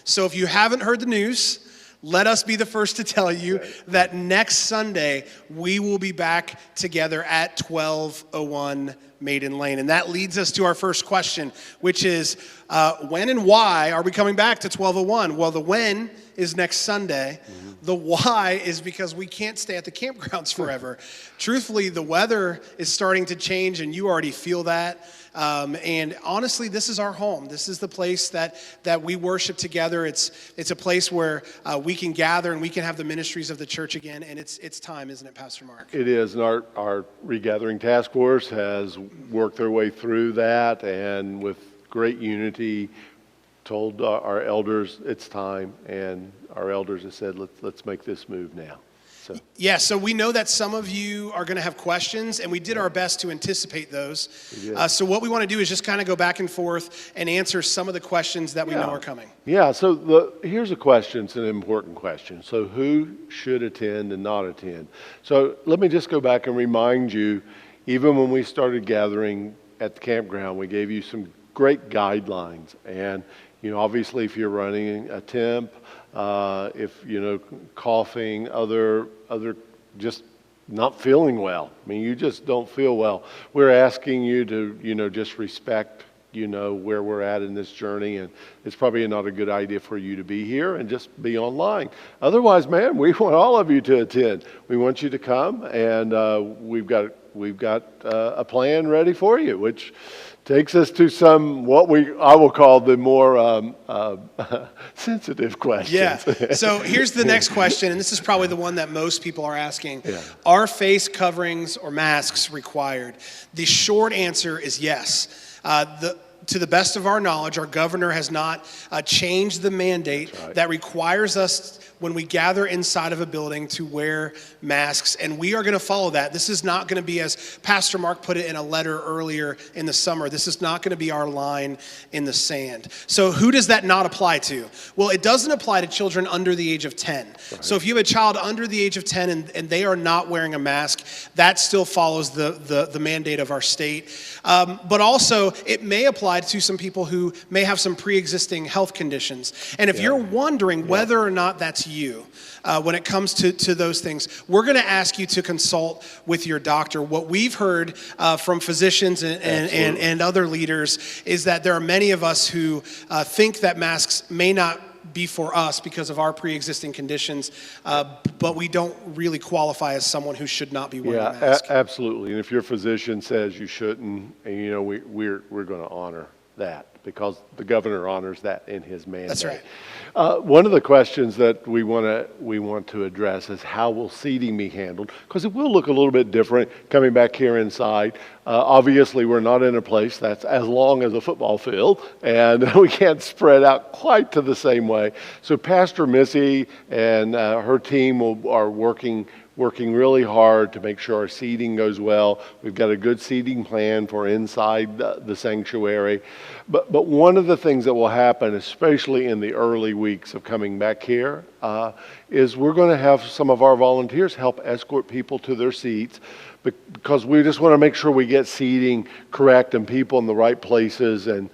So if you haven't heard the news, let us be the first to tell you that next Sunday we will be back together at 1201 Maiden Lane. And that leads us to our first question, which is when and why are we coming back to 1201? Well, the when is next Sunday. The why is because we can't stay at the campgrounds forever. Truthfully, the weather is starting to change, and you already feel that. And honestly, this is our home. This is the place that we worship together. It's a place where we can gather and we can have the ministries of the church again. And it's time, isn't it, Pastor Mark? It is. And our Regathering task force has worked their way through that, and with great unity told our elders it's time, and our elders have said, let's make this move now. So we know that some of you are going to have questions, and we did our best to anticipate those. So what we want to do is just kind of go back and forth and answer some of the questions that we know are coming. Yeah, so here's a question. It's an important question. So who should attend and not attend? So let me just go back and remind you, even when we started gathering at the campground, we gave you some great guidelines. And, obviously if you're running a temp, if, coughing, other just not feeling well. I mean, you just don't feel well. We're asking you to, just respect, where we're at in this journey. And it's probably not a good idea for you to be here and just be online. Otherwise, man, we want all of you to attend. We want you to come, and we've got a plan ready for you, which takes us to some I will call the more sensitive questions. Yeah. So here's the next question, and this is probably the one that most people are asking. Yeah. Are face coverings or masks required? The short answer is yes. To the best of our knowledge, our governor has not changed the mandate that requires us when we gather inside of a building to wear masks, and we are going to follow that. This is not going to be, as Pastor Mark put it in a letter earlier in the summer, this is not going to be our line in the sand. So who does that not apply to? Well, it doesn't apply to children under the age of 10. Right. So if you have a child under the age of 10 and they are not wearing a mask, that still follows the mandate of our state. But also, it may apply to some people who may have some pre-existing health conditions. And if you're wondering whether or not that's you, when it comes to those things, we're going to ask you to consult with your doctor. What we've heard from physicians and other leaders is that there are many of us who think that masks may not be for us because of our pre-existing conditions, but we don't really qualify as someone who should not be wearing a mask. Absolutely. And if your physician says you shouldn't, and we're going to honor that because the governor honors that in his mandate. That's right. One of the questions that we want to address is how will seating be handled? Because it will look a little bit different coming back here inside. Obviously, we're not in a place that's as long as a football field, and we can't spread out quite to the same way. So Pastor Missy and her team are working really hard to make sure our seating goes well. We've got a good seating plan for inside the sanctuary. But one of the things that will happen, especially in the early weeks of coming back here, is we're going to have some of our volunteers help escort people to their seats, because we just want to make sure we get seating correct and people in the right places. And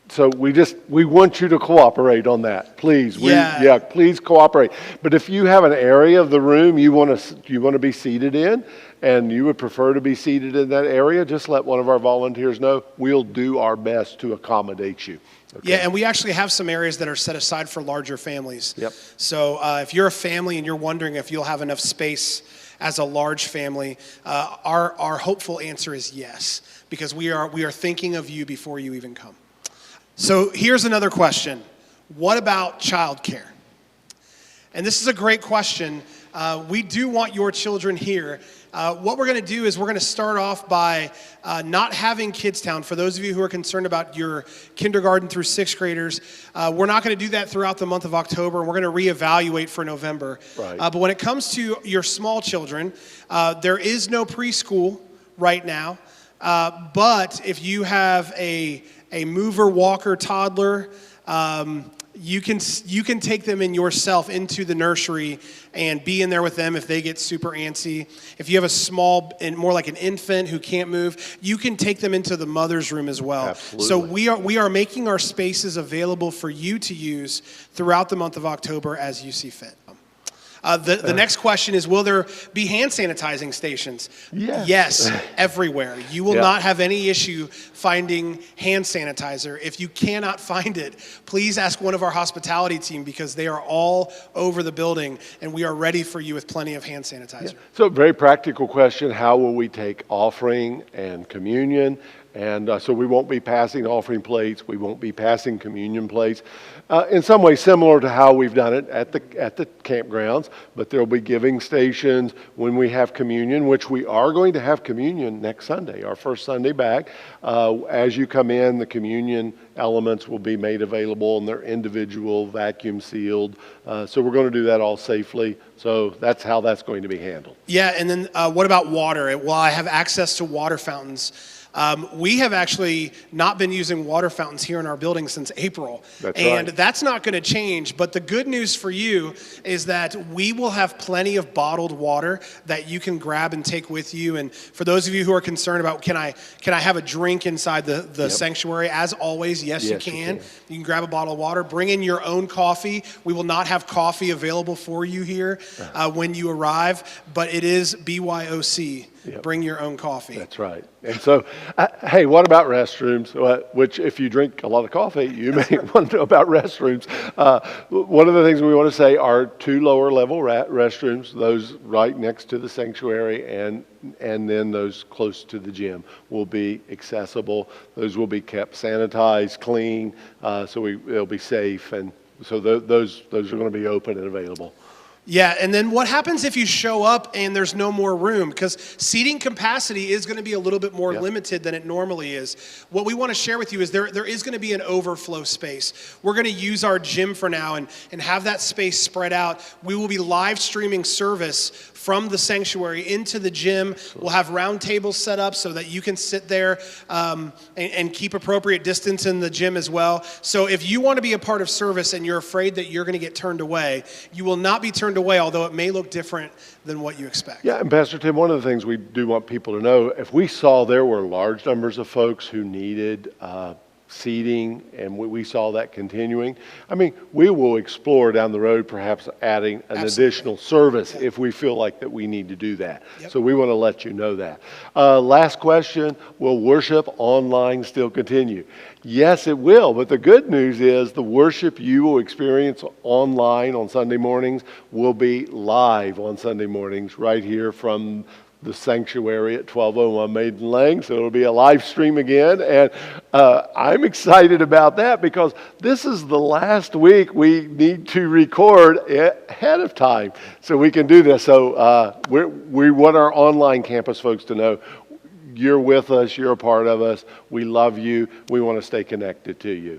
so we want you to cooperate on that, please. Please cooperate. But if you have an area of the room you want to be seated in, and you would prefer to be seated in that area, just let one of our volunteers know. We'll do our best to accommodate you. Okay. Yeah, and we actually have some areas that are set aside for larger families. Yep. So if you're a family and you're wondering if you'll have enough space as a large family, our hopeful answer is yes, because we are thinking of you before you even come. So here's another question. What about childcare? And this is a great question. We do want your children here. What we're going to do is we're going to start off by not having Kids Town. For those of you who are concerned about your kindergarten through sixth graders, we're not going to do that throughout the month of October. We're going to reevaluate for November. Right. But when it comes to your small children, there is no preschool right now. But if you have a mover, walker, toddler, You can take them in yourself into the nursery and be in there with them if they get super antsy. If you have a small and more like an infant who can't move, you can take them into the mother's room as well. Absolutely. So we are making our spaces available for you to use throughout the month of October as you see fit. The next question is, will there be hand sanitizing stations? Yes, everywhere. You will not have any issue finding hand sanitizer. If you cannot find it, please ask one of our hospitality team because they are all over the building and we are ready for you with plenty of hand sanitizer. So very practical question, how will we take offering and communion? And so we won't be passing offering plates. We won't be passing communion plates. In some ways similar to how we've done it at the campgrounds, but there'll be giving stations when we have communion, which we are going to have communion next Sunday, our first Sunday back. As you come in, the communion elements will be made available and they're individual, vacuum sealed. So we're going to do that all safely. So that's how that's going to be handled. Yeah, and then what about water? Will I have access to water fountains? We have actually not been using water fountains here in our building since April. That's not going to change. But the good news for you is that we will have plenty of bottled water that you can grab and take with you. And for those of you who are concerned about, can I have a drink inside the sanctuary? As always, yes, you can. You can grab a bottle of water. Bring in your own coffee. We will not have coffee available for you here when you arrive, but it is BYOC. Bring your own coffee. That's right. And so, hey, what about restrooms? Which, if you drink a lot of coffee, you may want to know about restrooms. One of the things we want to say are 2 lower level restrooms, those right next to the sanctuary and then those close to the gym will be accessible. Those will be kept sanitized, clean, so they'll be safe. And so those are going to be open and available. Yeah, and then what happens if you show up and there's no more room? Because seating capacity is going to be a little bit more limited than it normally is. What we want to share with you is there is going to be an overflow space. We're going to use our gym for now and have that space spread out. We will be live streaming service from the sanctuary into the gym. We'll have round tables set up so that you can sit there and keep appropriate distance in the gym as well. So if you want to be a part of service and you're afraid that you're going to get turned away, you will not be turned away, although it may look different than what you expect. Yeah, and Pastor Tim, one of the things we do want people to know, if we saw there were large numbers of folks who needed seating, and we saw that continuing, I mean, we will explore down the road perhaps adding an additional service if we feel like that we need to do that. So we want to let you know that. Last question, will worship online still continue? Yes, it will, but the good news is the worship you will experience online on Sunday mornings will be live on Sunday mornings right here from the sanctuary at 1201 Maiden Lane, so it'll be a live stream again, and I'm excited about that because this is the last week we need to record ahead of time so we can do this. So we want our online campus folks to know you're with us, you're a part of us, we love you, we want to stay connected to you.